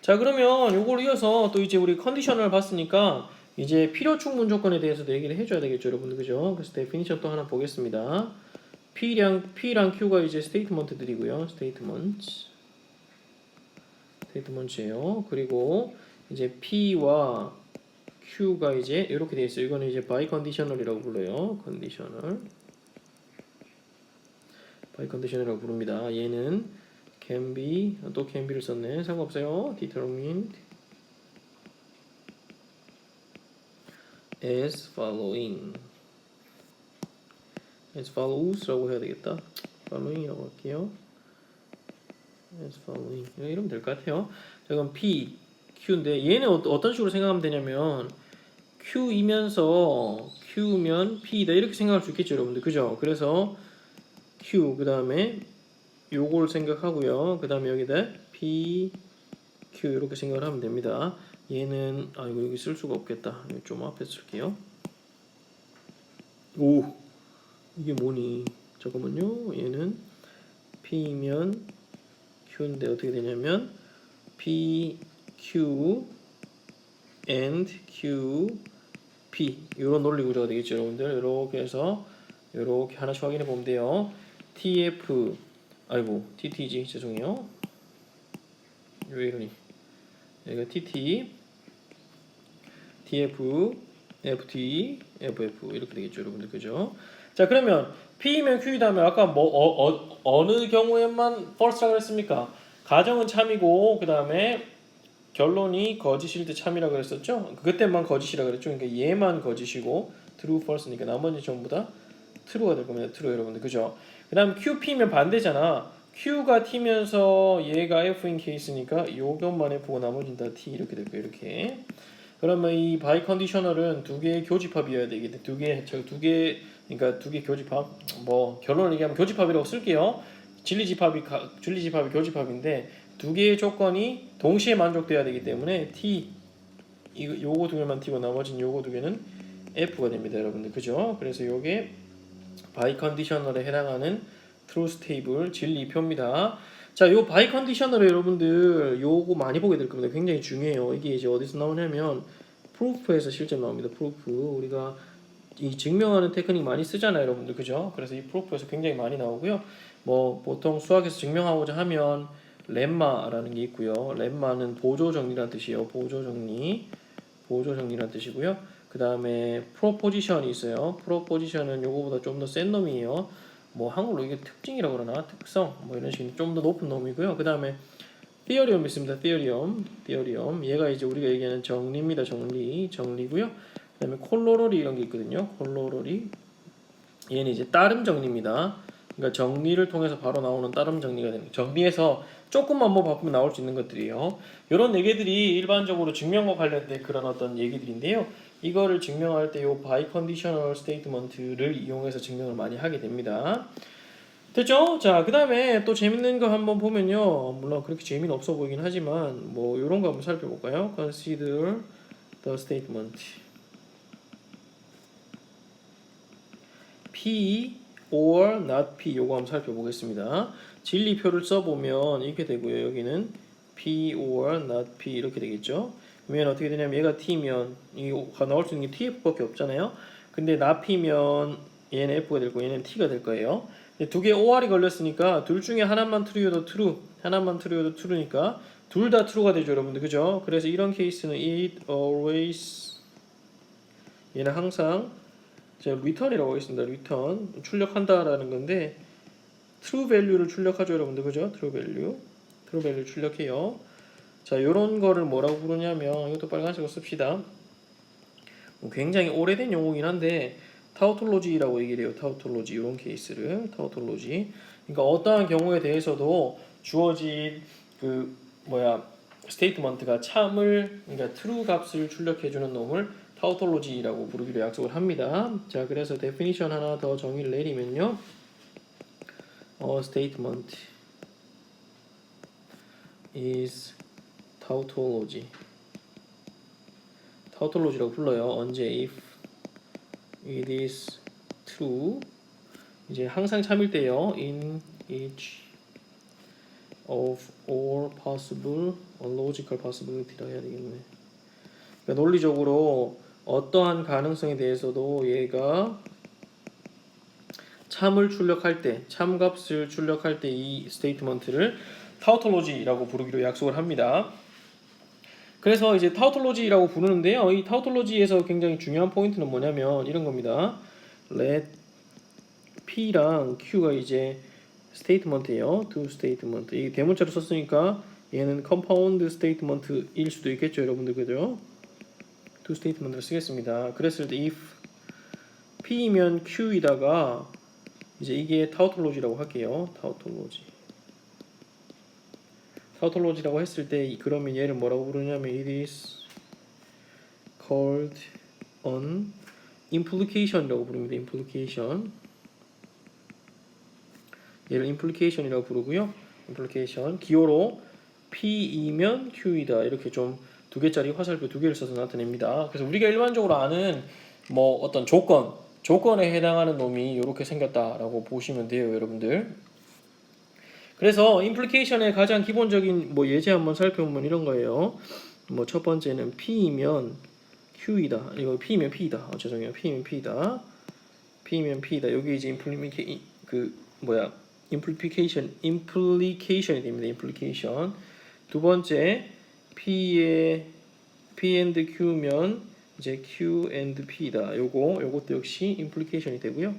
자, 그러면 요걸 이어서 또 이제 우리 컨디셔널 봤으니까 이제 필요 충분 조건에 대해서도 얘기를 해줘야 되겠죠, 여러분들, 그죠? 그래서 데피니션 또 하나 보겠습니다. P랑 Q가 이제 스테이트먼트들이고요. 스테이트먼트예요. 그리고 이제 P와 Q가 이제 이렇게 돼 있어요. 이거는 이제 바이 컨디셔널이라고 불러요. 바이 컨디셔널이라고 부릅니다. 얘는 can be, 또 can be를 썼네. 상관없어요. determined as follows라고 해야 되겠다. following이라고 할게요. as following 이러면 될 것 같아요. 자, 그럼 P, Q인데 얘는 어떤 식으로 생각하면 되냐면 Q면 P다 이렇게 생각할 수 있겠죠, 여러분들, 그죠? 그래서 Q 그 다음에 요걸 생각하고요. 그 다음에 여기다 P, Q 이렇게 생각을 하면 됩니다. 얘는 이거 여기 쓸 수가 없겠다. 좀 앞에 쓸게요. 오, 이게 뭐니? 잠깐만요. 얘는 P면 Q인데 어떻게 되냐면 P, Q and Q, P 이런 논리 구조가 되겠죠, 여러분들. 이렇게 해서 이렇게 하나씩 확인해 보면 돼요. TF, TTG, 죄송해요. 왜 이러니? 여기가 TT, TF, FT, FF 이렇게 되겠죠, 여러분들, 그죠? 자, 그러면 P면 Q이다 하면 아까 어느 경우에만 false라고 했습니까? 가정은 참이고 그 다음에 결론이 거짓일 때 참이라고 그랬었죠? 그때만 거짓이라고 그랬죠? 그러니까 얘만 거짓이고 true, false니까 나머지 전부 다 true가 될 겁니다. true, 여러분들, 그죠? 그 다음 QP면 반대잖아. Q가 T면서 얘가 F인 케이스니까 이것만 F고 나머지는 다 T 이렇게 될 거예요. 이렇게. 그러면 이 바이 컨디셔널은 두 개의 교집합이어야 되겠네. 두 개 교집합. 뭐 결론을 얘기하면 교집합이라고 쓸게요. 진리집합이 교집합인데 두 개의 조건이 동시에 만족돼야 되기 때문에 T 요거 두 개만 T고 나머지는 요거 두 개는 F가 됩니다, 여러분들, 그죠? 그래서 요게 바이 컨디셔널에 해당하는 트루스 테이블 진리표입니다. 자, 요 바이 컨디셔널에 여러분들 요거 많이 보게 될 겁니다. 굉장히 중요해요. 이게 이제 어디서 나오냐면 프루프에서 실제 나옵니다. 프루프. 우리가 이 증명하는 테크닉 많이 쓰잖아요, 여러분들, 그죠? 그래서 이 프루프에서 굉장히 많이 나오고요. 뭐 보통 수학에서 증명하고자 하면 렘마라는 게 있고요. 렘마는 보조 정리라는 뜻이에요. 보조 정리라는 뜻이고요. 그 다음에 프로포지션이 있어요. 프로포지션은 요거보다 좀 더 센 놈이에요. 뭐 한글로 이게 특징이라고 그러나 특성 뭐 이런 식의 좀 더 높은 놈이고요. 그 다음에 theorem 있습니다. theorem 얘가 이제 우리가 얘기하는 정리입니다. 정리고요. 그 다음에 콜로로리 이런 게 있거든요. 콜로로리 얘는 이제 따름 정리입니다. 그러니까 정리를 통해서 바로 나오는 따름 정리가 되는, 정리해서 조금만 뭐 바꾸면 나올 수 있는 것들이에요. 이런 네 개들이 일반적으로 증명과 관련된 그런 어떤 얘기들인데요. 이거를 증명할 때 요 바이 컨디셔널 스테이트먼트를 이용해서 증명을 많이 하게 됩니다. 됐죠? 자, 그 다음에 또 재밌는 거 한번 보면요. 물론 그렇게 재미는 없어 보이긴 하지만 뭐 요런 거 한번 살펴볼까요? Consider the statement P or not P 요거 한번 살펴보겠습니다. 진리표를 써보면 이렇게 되고요. 여기는 P or not P 이렇게 되겠죠. 그러면 어떻게 되냐면 얘가 T면 이거 나올 수 있는 게 TF밖에 없잖아요. 근데 not P면 얘는 F가 될 거고 얘는 T가 될 거예요. 두 개 OR이 걸렸으니까 둘 중에 하나만 true여도 true, 하나만 true여도 true니까 둘 다 true가 되죠, 여러분들, 그죠? 그래서 이런 케이스는 it always 얘는 항상 제가 return이라고 하겠습니다. return 출력한다라는 건데 true value를 출력하죠, 여러분들, 그죠? true value 출력해요. 자, 요런 거를 뭐라고 부르냐면 이것도 빨간색으로 씁시다. 굉장히 오래된 용어긴 한데 타우톨로지라고 얘기를 해요. 타우톨로지 이런 케이스를 타우톨로지. 그러니까 어떠한 경우에 대해서도 주어진 스테이트먼트가 참을, 그러니까 true 값을 출력해주는 놈을 타우톨로지라고 부르기로 약속을 합니다. 자, 그래서 데피니션 하나 더 정의를 내리면요. statement is tautology. 타우톨로지라고 불러요. 언제 if it is true 이제 항상 참일 때요. in each of all possible logical possibility라 해야 되겠네. 그러니까 논리적으로 어떠한 가능성에 대해서도 얘가 참을 출력할 때, 참값을 출력할 때 이 스테이트먼트를 타우톨로지라고 부르기로 약속을 합니다. 그래서 이제 타우톨로지라고 부르는데요. 이 타우톨로지에서 굉장히 중요한 포인트는 뭐냐면 이런 겁니다. let P랑 Q가 이제 스테이트먼트예요. 두 스테이트먼트. 이 대문자로 썼으니까 얘는 컴파운드 스테이트먼트일 수도 있겠죠, 여러분들. 그죠? 두 스테이트먼트를 쓰겠습니다. 그랬을 때 if P이면 Q이다가 이제 이게 타우톨로지라고 할게요. 타우톨로지라고 했을 때 그러면 얘를 뭐라고 부르냐면 it is called an implication이라고 부릅니다. implication. 얘를 implication이라고 부르고요. implication 기호로 P이면 Q이다. 이렇게 좀 두 개짜리 화살표 두 개를 써서 나타냅니다. 그래서 우리가 일반적으로 아는 뭐 어떤 조건에 해당하는 놈이 이렇게 생겼다라고 보시면 돼요, 여러분들. 그래서 implication의 가장 기본적인 뭐 예제 한번 살펴보면 이런 거예요. 뭐 첫 번째는 P이면 Q이다. 이거 P이면 P이다. 죄송해요. P이면 P이다. P이면 P이다. 여기 이제 implication이 됩니다. implication. 두 번째 P의 P and Q면 이제 Q and P다. 요것도 역시 implication이 되고요.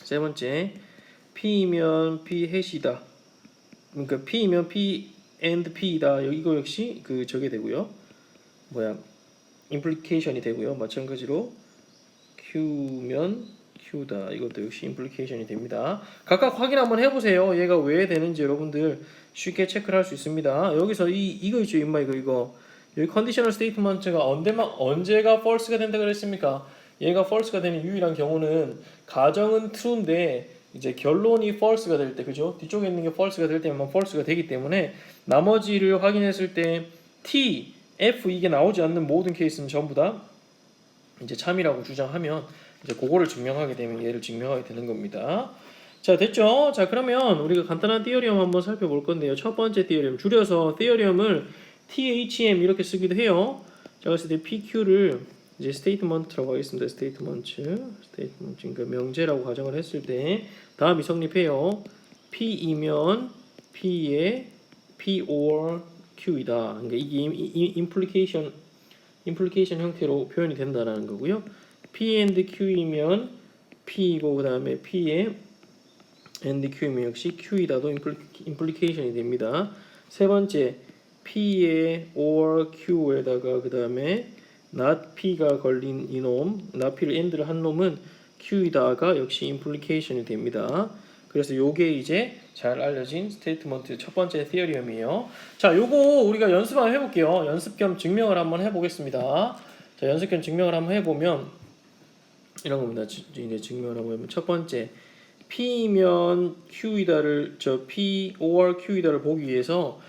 세 번째 P이면 P 해시다. 그러니까 P이면 P and P다. 이거 역시 저게 되고요. implication이 되고요. 마찬가지로 Q면 Q다. 이것도 역시 implication이 됩니다. 각각 확인 한번 해보세요. 얘가 왜 되는지 여러분들 쉽게 체크를 할 수 있습니다. 여기서 이거 있죠, 이거. 여기 컨디셔널 스테이트먼트가 언제가 false가 된다 그랬습니까? 얘가 false가 되는 유일한 경우는 가정은 true인데 이제 결론이 false가 될 때, 그죠? 뒤쪽에 있는 게 false가 될 때만 false가 되기 때문에 나머지를 확인했을 때 T, F 이게 나오지 않는 모든 케이스는 전부 다 이제 참이라고 주장하면 이제 그거를 증명하게 되면 얘를 증명하게 되는 겁니다. 자, 됐죠? 자, 그러면 우리가 간단한 티어리엄 한번 살펴볼 건데요. 첫 번째 티어리엄 줄여서 티어리엄을 THM 이렇게 쓰기도 해요. 자, 그랬을 때 PQ를 이제 스테이트먼트라고 하겠습니다. 스테이트먼트 그러니까 명제라고 가정을 했을 때 다음이 성립해요. P이면 P의 P or Q이다. 그러니까 이게 implication 형태로 표현이 된다는 거고요. P and Q이면 P이고 그 다음에 P의 and Q이면 역시 Q이다도 implication이 됩니다. 세 번째 P의 or Q에다가 그 다음에 not P가 걸린 이놈, not P를 and를 한 놈은 Q이다가 역시 implication이 됩니다. 그래서 요게 이제 잘 알려진 스테이트먼트 첫 번째 티어리엄이에요. 자, 요거 우리가 연습 한번 해볼게요. 연습 겸 증명을 한번 해보겠습니다. 자, 연습 겸 증명을 한번 해보면 이런 겁니다. 이제 증명을 한번 해보면 첫 번째 P이면 Q이다를 P or Q이다를 보기 위해서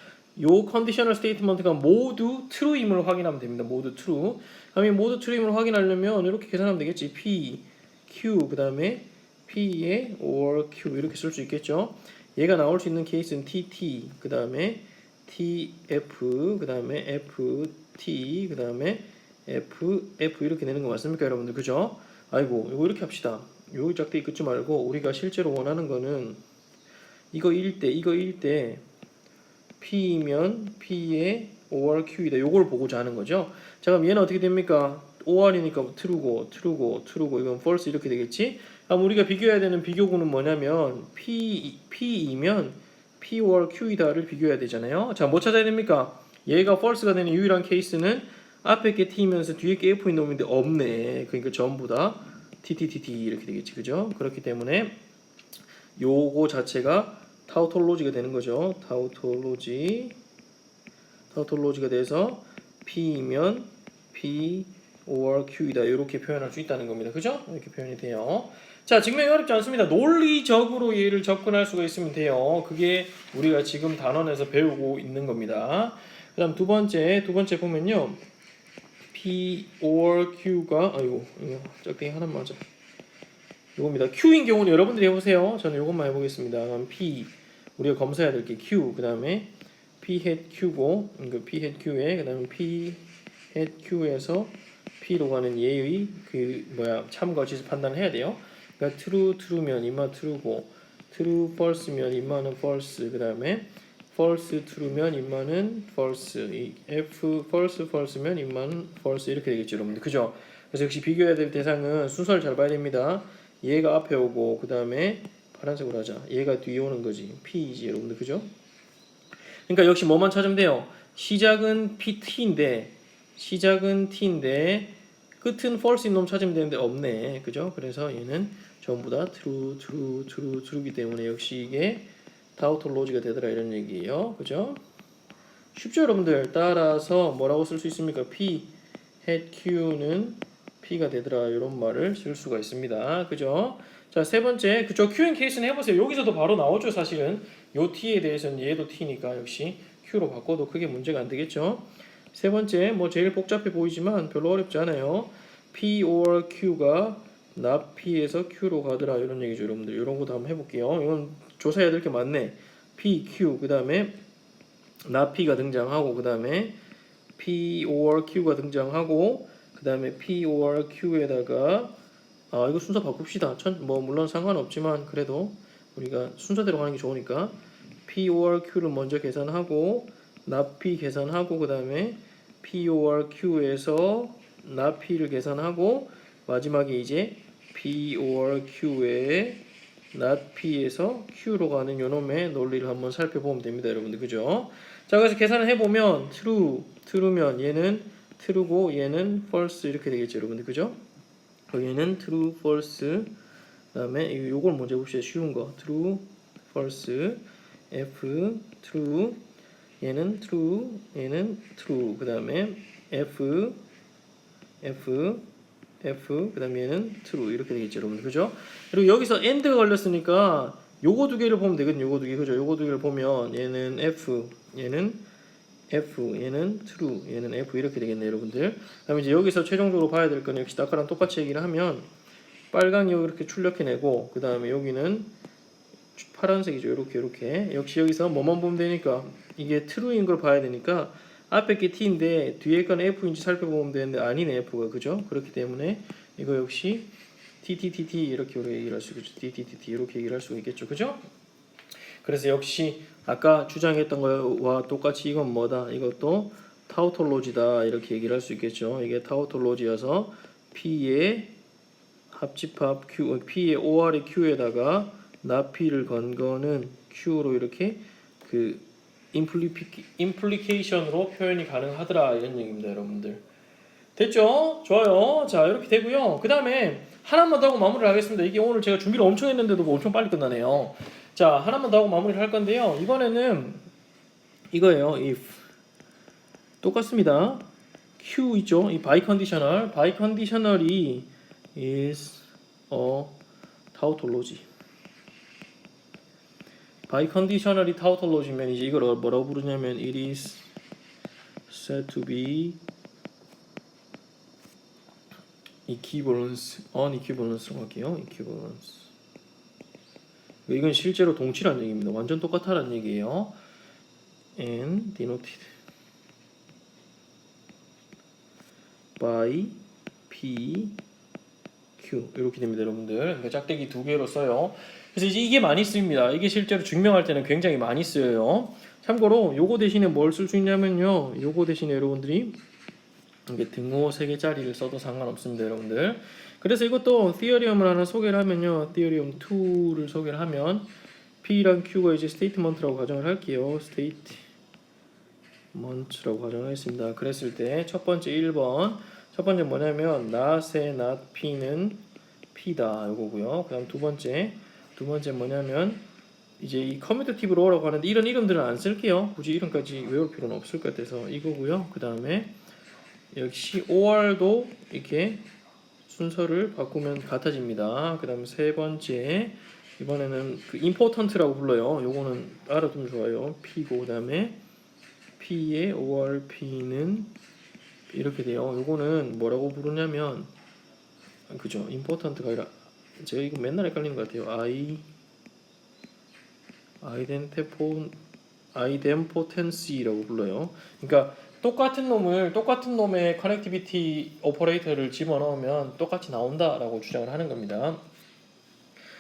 요 컨디셔널 스테이트먼트가 모두 true임을 확인하면 됩니다. 모두 true. 그러면 모두 true임을 확인하려면 이렇게 계산하면 되겠지. P, Q, 그 다음에 P의 or Q 이렇게 쓸 수 있겠죠. 얘가 나올 수 있는 케이스는 TT, 그 다음에 TF, 그 다음에 FT, 그 다음에 FF 이렇게 되는 거 맞습니까, 여러분들? 그죠? 아이고, 이거 이렇게 합시다. 요 짝대기 긋지 말고 우리가 실제로 원하는 거는 이거일 때 P이면 P의 OR Q이다. 요걸 보고자 하는 거죠. 자, 그럼 얘는 어떻게 됩니까? OR이니까 true고 이건 false 이렇게 되겠지? 그럼 우리가 비교해야 되는 비교구는 뭐냐면 P이면 P or Q이다를 비교해야 되잖아요. 자, 뭐 찾아야 됩니까? 얘가 false가 되는 유일한 케이스는 앞에 게 T면서 뒤에 게 F인 놈인데 없네. 그러니까 전부 다 TTTT 이렇게 되겠지. 그죠? 그렇기 때문에 요거 자체가 타우톨로지가 되는 거죠. 타우톨로지가 돼서 P이면 P or Q이다. 이렇게 표현할 수 있다는 겁니다. 그죠? 이렇게 표현이 돼요. 자, 증명이 어렵지 않습니다. 논리적으로 얘를 접근할 수가 있으면 돼요. 그게 우리가 지금 단원에서 배우고 있는 겁니다. 그 다음 두 번째 보면요. P or Q가 이거 짝대기 하나 맞아. 이겁니다. Q인 경우는 여러분들이 해보세요. 저는 이것만 해보겠습니다. 그럼 P 우리가 검사해야 될 게 Q 그 다음에 P hat Q고 그 P hat Q에 그 다음에 P hat Q에서 P로 가는 얘의 그 참거짓을 판단을 해야 돼요. 그러니까 true면 임마 true고 true false면 임마는 false 그 다음에 false true면 임마는 false 이 F false면 임마는 false 이렇게 되겠죠 여러분들 그죠? 그래서 역시 비교해야 될 대상은 순서를 잘 봐야 됩니다. 얘가 앞에 오고 그 다음에 파란색으로 하자. 얘가 뒤에 오는 거지. P이지 여러분들 그죠? 그러니까 역시 뭐만 찾으면 돼요. 시작은 T인데 끝은 false인 놈 찾으면 되는데 없네. 그죠? 그래서 얘는 전부 다 true이기 때문에 역시 이게 타우톨로지가 되더라 이런 얘기예요. 그죠? 쉽죠 여러분들. 따라서 뭐라고 쓸 수 있습니까? P hat Q는 P가 되더라 이런 말을 쓸 수가 있습니다. 그죠? 자, 세 번째, 그쵸? Q&A 케이스는 해보세요. 여기서도 바로 나오죠, 사실은. 요 T에 대해서는 얘도 T니까 역시 Q로 바꿔도 크게 문제가 안 되겠죠? 세 번째, 뭐 제일 복잡해 보이지만 별로 어렵지 않아요. P or Q가 not P에서 Q로 가더라 이런 얘기죠, 여러분들. 이런 것도 한번 해볼게요. 이건 조사해야 될 게 많네. P, Q, 그 다음에 not P가 등장하고, 그 다음에 P or Q가 등장하고, 그 다음에 P or Q에다가 이거 순서 바꿉시다. 뭐 물론 상관없지만 그래도 우리가 순서대로 가는 게 좋으니까 P or Q를 먼저 계산하고 not P 계산하고 그 다음에 P or Q에서 not P를 계산하고 마지막에 이제 P or Q에 not P에서 Q로 가는 요놈의 논리를 한번 살펴보면 됩니다, 여러분들. 그죠? 자, 그래서 계산을 해보면 true면 얘는 true고 얘는 false 이렇게 되겠죠, 여러분들. 그죠? 얘는 true, false. 그다음에 요걸 먼저 해봅시다. 쉬운 거. true, false. F, true. 얘는 true, 얘는 true. 그다음에 F, 그다음에 얘는 true 이렇게 되겠죠, 여러분. 그죠? 그리고 여기서 and가 걸렸으니까 요거 두 개를 보면 되거든요. 요거 두 개. 그죠? 요거 두 개를 보면 얘는 F, 얘는 true, 얘는 F 이렇게 되겠네요, 여러분들. 그다음에 이제 여기서 최종적으로 봐야 될 건 역시 아까랑 똑같이 얘기를 하면 빨강이 이렇게 출력해내고 그 다음에 여기는 파란색이죠, 이렇게 역시 여기서 뭐만 보면 되니까 이게 true인 걸 봐야 되니까 앞에 게 T인데 뒤에 건 F인지 살펴보면 되는데 아니네 F가 그죠? 그렇기 때문에 이거 역시 TTTT 이렇게 얘기를 할 수 있겠죠. TTTT 이렇게 얘기를 할 수 있겠죠, 그죠? 그래서 역시 아까 주장했던 거와 똑같이 이건 뭐다? 이것도 타우톨로지다 이렇게 얘기를 할 수 있겠죠. 이게 타우톨로지여서 P의 합집합 Q, P의 OR의 Q에다가 나P를 건 거는 Q로 이렇게 그 임플리케이션으로 표현이 가능하더라 이런 얘기입니다, 여러분들. 됐죠? 좋아요. 자, 이렇게 되고요. 그 다음에 하나만 더 하고 마무리를 하겠습니다. 이게 오늘 제가 준비를 엄청 했는데도 엄청 빨리 끝나네요. 자, 하나만 더 하고 마무리를 할 건데요. 이번에는 이거예요. if. 똑같습니다. Q 있죠? 이 biconditional. biconditional이 is a tautology. biconditional이 tautology면 이제 이걸 뭐라고 부르냐면 it is said to be equivalence, unequivalence라고 할게요. equivalence. 이건 실제로 동치라는 얘기입니다. 완전 똑같다는 얘기예요. and denoted by P, Q 이렇게 됩니다, 여러분들. 그러니까 짝대기 두 개로 써요. 그래서 이제 이게 많이 쓰입니다. 이게 실제로 증명할 때는 굉장히 많이 쓰여요. 참고로 요거 대신에 뭘 쓸 수 있냐면요. 요거 대신에 여러분들이 이게 등호 3개짜리를 써도 상관없습니다, 여러분들. 그래서 이것도 theorem을 하나 소개를 하면요. theorem 2를 소개를 하면 P랑 Q가 이제 statement라고 가정을 할게요. statement라고 가정하겠습니다. 그랬을 때 첫 번째 1번 첫 번째 뭐냐면 not의 not P는 P다 이거고요. 그다음 두 번째 뭐냐면 이제 이 커뮤니티브 로우라고 하는데 이런 이름들은 안 쓸게요. 굳이 이름까지 외울 필요는 없을 것 같아서 이거고요. 그 다음에 역시 OR도 이렇게 순서를 바꾸면 같아집니다. 그 다음에 세 번째 이번에는 그 important라고 불러요. 요거는 알아두면 좋아요. P고 그 다음에 P의 ORP는 이렇게 돼요. 요거는 뭐라고 부르냐면 그죠? important가 아니라 제가 이거 맨날 헷갈리는 것 같아요. 아이덴포텐시라고 불러요. 그러니까 똑같은 놈의 커넥티비티 오퍼레이터를 집어넣으면 똑같이 나온다라고 주장을 하는 겁니다.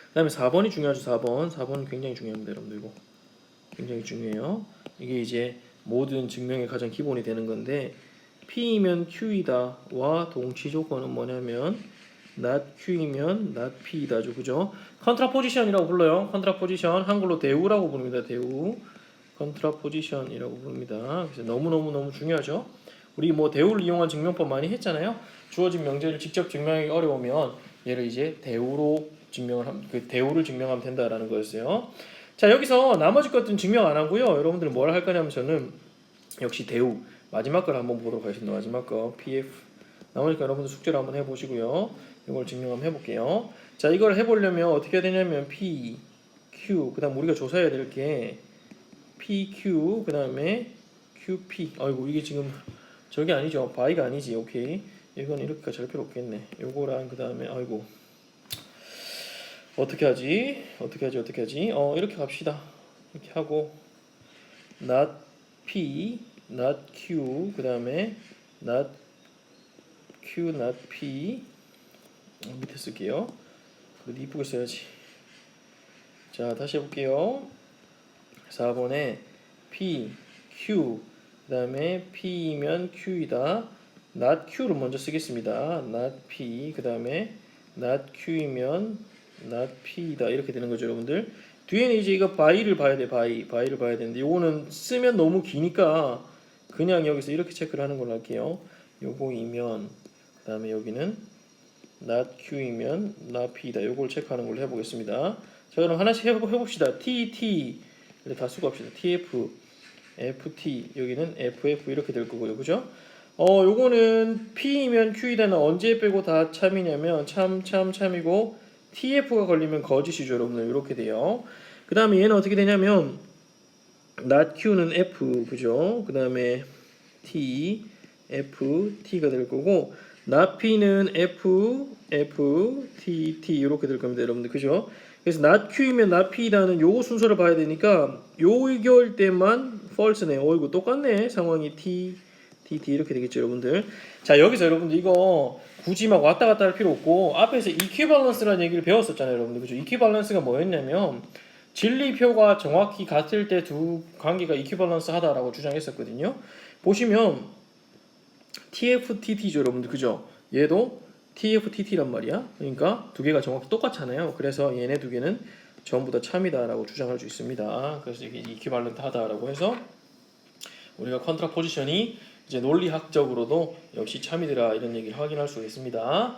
그다음에 4번이 중요하죠. 4번 굉장히 중요합니다, 여러분들. 이거 굉장히 중요해요. 이게 이제 모든 증명의 가장 기본이 되는 건데 P이면 Q이다와 동치 조건은 뭐냐면 not Q이면 not P이다죠. 그죠? 컨트라포지션이라고 불러요. 컨트라포지션 한글로 대우라고 부릅니다. 대우. 컨트라포지션이라고 부릅니다. 그래서 너무 중요하죠. 우리 뭐 대우를 이용한 증명법 많이 했잖아요. 주어진 명제를 직접 증명하기 어려우면 얘를 이제 대우로 대우를 증명하면 된다라는 거였어요. 자, 여기서 나머지 것들은 증명 안 하고요. 여러분들 뭘 할 거냐면 저는 역시 대우 마지막 걸 한번 보도록 하겠습니다. 마지막 거 PF 나머지 거 여러분들 숙제를 한번 해보시고요. 이걸 증명 한번 해볼게요. 자, 이걸 해보려면 어떻게 해야 되냐면 P, Q 그다음 우리가 조사해야 될 게 PQ 그 다음에 QP. 아이고 이게 지금 저게 아니죠. 바이가 아니지. 오케이. 이건 이렇게까지 할 필요 없겠네. 요거랑 그 다음에 아이고 어떻게 하지? 이렇게 갑시다. 이렇게 하고 not P, not Q 그 다음에 not Q, not P 밑에 쓸게요. 그래도 이쁘게 써야지. 자, 다시 해볼게요. 4번에 P, Q 그 다음에 P이면 Q이다. not Q를 먼저 쓰겠습니다. not P 그 다음에 not Q이면 not P이다. 이렇게 되는 거죠, 여러분들. 뒤에는 이제 이거 by를 봐야 돼. by를 봐야 되는데 요거는 쓰면 너무 기니까 그냥 여기서 이렇게 체크를 하는 걸로 할게요. 요거이면 그 다음에 여기는 not Q이면 not P다. 요걸 체크하는 걸로 해보겠습니다. 자, 그럼 하나씩 해봅시다. T 다 쓰고 합시다. TF, FT, 여기는 FF 이렇게 될 거고요. 그죠? 요거는 P이면 Q이다는 언제 빼고 다 참이냐면 참이고 TF가 걸리면 거짓이죠, 여러분들. 이렇게 돼요. 그 다음에 얘는 어떻게 되냐면 not Q는 F, 그죠? 그 다음에 T, F, T가 될 거고 not P는 F, T 이렇게 될 겁니다, 여러분들. 그죠? 그래서 not Q이면 not P다는 요거 순서를 봐야 되니까 요럴 때만 false네요. 이거 똑같네. 상황이 T 이렇게 되겠죠, 여러분들. 자, 여기서 여러분들 이거 굳이 막 왔다 갔다 할 필요 없고 앞에서 equivalence라는 얘기를 배웠었잖아요, 여러분들. 그죠? equivalence가 뭐였냐면 진리표가 정확히 같을 때 두 관계가 equivalence 하다라고 주장했었거든요. 보시면 TFTT죠, 여러분들. 그죠? 얘도 TFTT란 말이야. 그러니까 두 개가 정확히 똑같잖아요. 그래서 얘네 두 개는 전부 다 참이다라고 주장할 수 있습니다. 그래서 이게 이퀴발런트 하다라고 해서 우리가 컨트라포지션이 이제 논리학적으로도 역시 참이더라 이런 얘기를 확인할 수가 있습니다.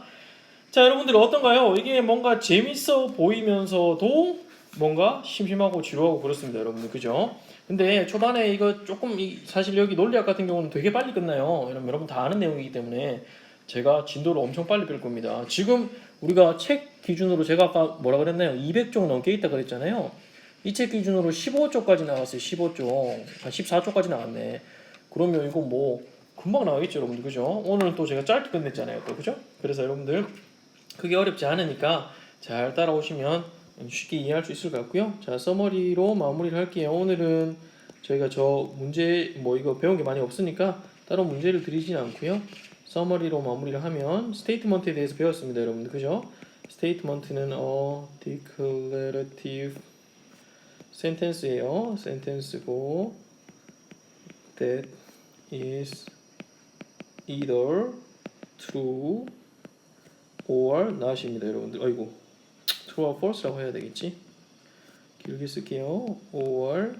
자, 여러분들 어떤가요? 이게 뭔가 재밌어 보이면서도 뭔가 심심하고 지루하고 그렇습니다, 여러분들. 그죠? 근데 초반에 이거 조금 사실 여기 논리학 같은 경우는 되게 빨리 끝나요. 여러분 다 아는 내용이기 때문에 제가 진도를 엄청 빨리 뺄 겁니다. 지금 우리가 책 기준으로 제가 아까 뭐라 그랬나요? 200쪽 넘게 있다 그랬잖아요. 이 책 기준으로 15쪽까지 나왔어요. 15쪽. 한 14쪽까지 나왔네. 그러면 이거 뭐 금방 나오겠죠, 여러분들. 그죠? 오늘 또 제가 짧게 끝냈잖아요. 또 그죠? 그래서 여러분들 크게 어렵지 않으니까 잘 따라오시면 쉽게 이해할 수 있을 것 같고요. 자, 서머리로 마무리를 할게요. 오늘은 저희가 저 문제 뭐 이거 배운 게 많이 없으니까 따로 문제를 드리진 않고요. 서머리로 마무리를 하면 스테이트먼트에 대해서 배웠습니다, 여러분들. 그죠? 스테이트먼트는 declarative sentence예요. sentence고 that is either true or not입니다, 여러분들. 아이고, true or false라고 해야 되겠지? 길게 쓸게요. or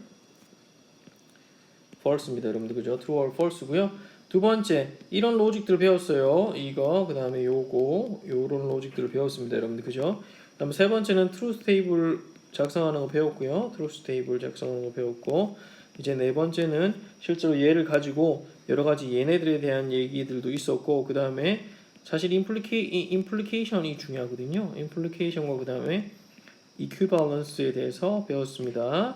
false입니다, 여러분들. 그죠? true or false고요. 두 번째, 이런 로직들을 배웠어요. 이거, 그 다음에 요거, 요런 로직들을 배웠습니다, 여러분들. 그죠? 그 다음에 세 번째는 truth table 작성하는 거 배웠고요. truth table 작성하는 거 배웠고, 이제 네 번째는 실제로 얘를 가지고 여러 가지 얘네들에 대한 얘기들도 있었고, 그 다음에 사실 implication이 중요하거든요. implication과 그 다음에 equivalence에 대해서 배웠습니다.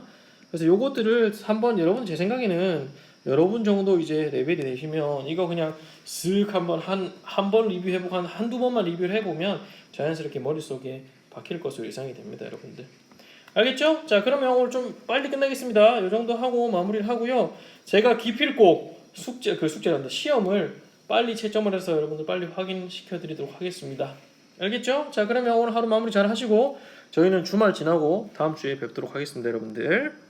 그래서 요것들을 한번 여러분 제 생각에는 여러분 정도 이제 레벨이 되시면 이거 그냥 쓱 한번 한 번 리뷰해보고 한두 번만 리뷰를 해보면 자연스럽게 머릿속에 박힐 것으로 예상이 됩니다, 여러분들. 알겠죠? 자, 그러면 오늘 좀 빨리 끝내겠습니다. 이 정도 하고 마무리를 하고요. 제가 기필코 숙제란다. 시험을 빨리 채점을 해서 여러분들 빨리 확인시켜 드리도록 하겠습니다. 알겠죠? 자, 그러면 오늘 하루 마무리 잘 하시고 저희는 주말 지나고 다음 주에 뵙도록 하겠습니다, 여러분들.